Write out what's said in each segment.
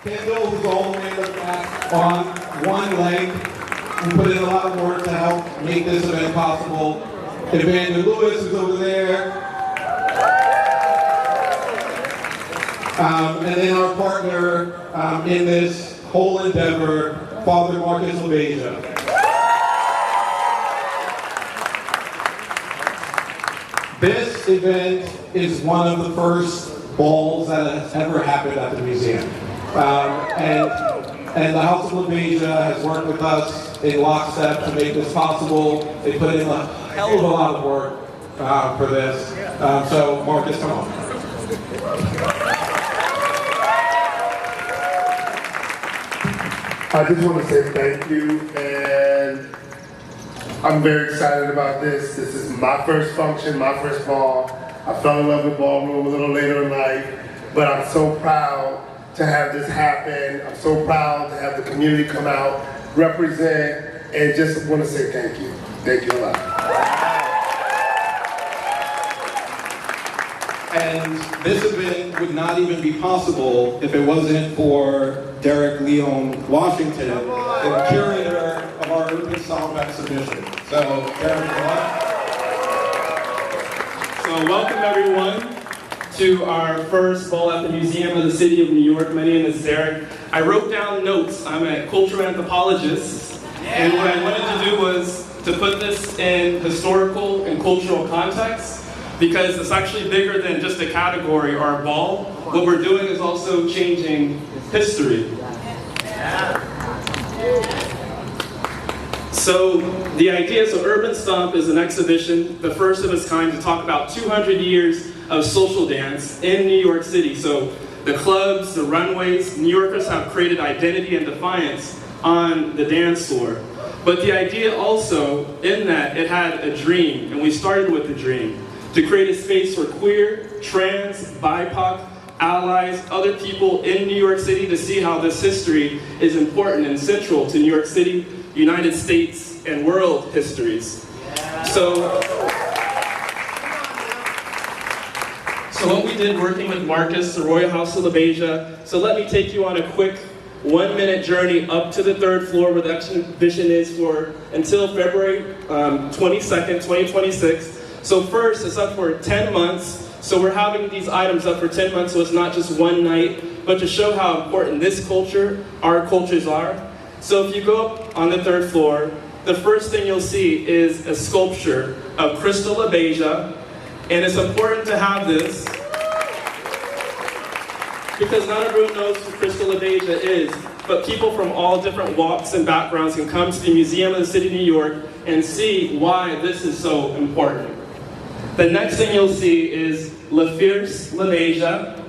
Kendall, who's all the way in the back on one leg, who put in a lot of work to help make this event possible. Evander Lewis, who's over there. And then our partner in this whole endeavor, Father Marcus Labeija. This event is one of the first balls that has ever happened at the museum. And the House of Labeija has worked with us in lockstep to make this possible. They put in a hell of a lot of work for this. So Marcus, come on. I just want to say thank you, and I'm very excited about this. This is my first function, my first ball. I fell in love with Ballroom a little later in life, but I'm so proud to have this happen. I'm so proud to have the community come out, represent, and just want to say thank you. Thank you a lot. And this event would not even be possible if it wasn't for Derek Leon Washington, the curator of our Urban Stomp exhibition. So, Derek, So welcome everyone to our first ball at the Museum of the City of New York. My name is Derek. I wrote down notes. I'm a cultural anthropologist, and what I wanted to do was to put this in historical and cultural context, because it's actually bigger than just a category or a ball. What we're doing is also changing history. So the idea, so Urban Stomp is an exhibition, the first of its kind, to talk about 200 years of social dance in New York City. So the clubs, the runways, New Yorkers have created identity and defiance on the dance floor. But the idea also, in that, it had a dream, and we started with the dream, to create a space for queer, trans, BIPOC, allies, other people in New York City to see how this history is important and central to New York City, United States, and world histories. So what we did working with Marcus, the Royal House of Labeija, so let me take you on a quick 1-minute journey up to the 3rd floor where the exhibition is for until February 22nd, 2026. So first, it's up for 10 months. So we're having these items up for 10 months, so it's not just one night, but to show how important this culture, our cultures are. So if you go up on the 3rd floor, the first thing you'll see is a sculpture of Crystal Labeija, and it's important to have this because not everyone knows who Crystal Labeija is, but people from all different walks and backgrounds can come to the Museum of the City of New York and see why this is so important. The next thing you'll see is La Fierce Labeija.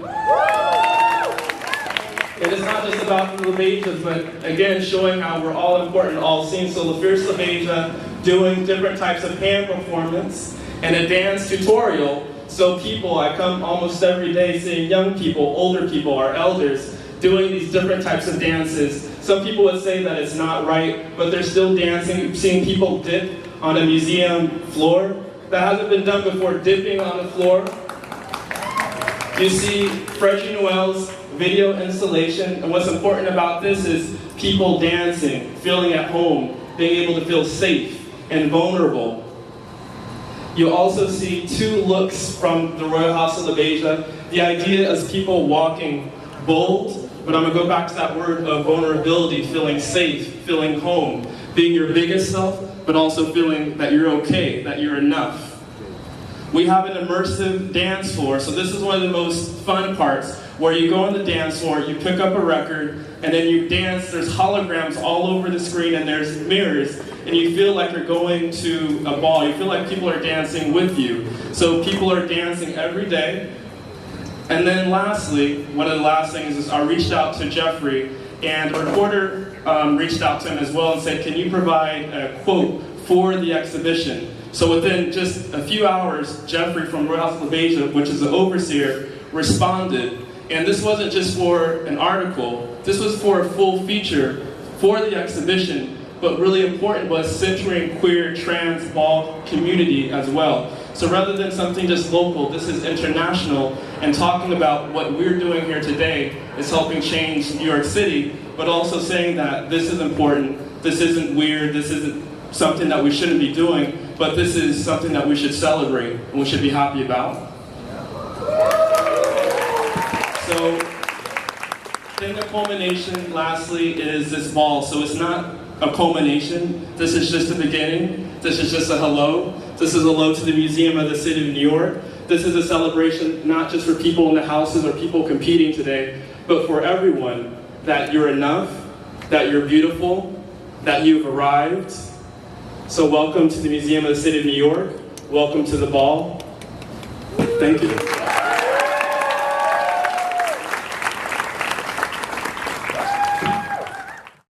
It is not just about the Labeijas, but again, showing how we're all important, all seen. So La Fierce Labeija doing different types of hand performance and a dance tutorial. So people, I come almost every day seeing young people, older people, our elders, doing these different types of dances. Some people would say that it's not right, but they're still dancing. Seeing people dip on a museum floor. That hasn't been done before, dipping on the floor. You see Frederic Noel's video installation, and what's important about this is people dancing, feeling at home, being able to feel safe and vulnerable. You'll also see 2 looks from the Royal House of Labeija. The idea is people walking bold, but I'm gonna go back to that word of vulnerability, feeling safe, feeling home, being your biggest self, but also feeling that you're okay, that you're enough. We have an immersive dance floor, so this is one of the most fun parts, where you go on the dance floor, you pick up a record, and then you dance. There's holograms all over the screen, and there's mirrors, and you feel like you're going to a ball. You feel like people are dancing with you. So people are dancing every day. And then lastly, one of the last things is I reached out to Jeffrey, and a reporter reached out to him as well and said, can you provide a quote for the exhibition? So within just a few hours, Jeffrey from Royal House of Labeija, which is the overseer, responded. And this wasn't just for an article, this was for a full feature for the exhibition, but really important was centering queer, trans, ball community as well. So rather than something just local, this is international, and talking about what we're doing here today is helping change New York City, but also saying that this is important, this isn't weird, this isn't something that we shouldn't be doing, but this is something that we should celebrate and we should be happy about. So, then the culmination, lastly, is this ball. So it's not a culmination, this is just the beginning, this is just a hello. This is a hello to the Museum of the City of New York. This is a celebration not just for people in the houses or people competing today, but for everyone, that you're enough, that you're beautiful, that you've arrived. So welcome to the Museum of the City of New York. Welcome to the ball. Thank you.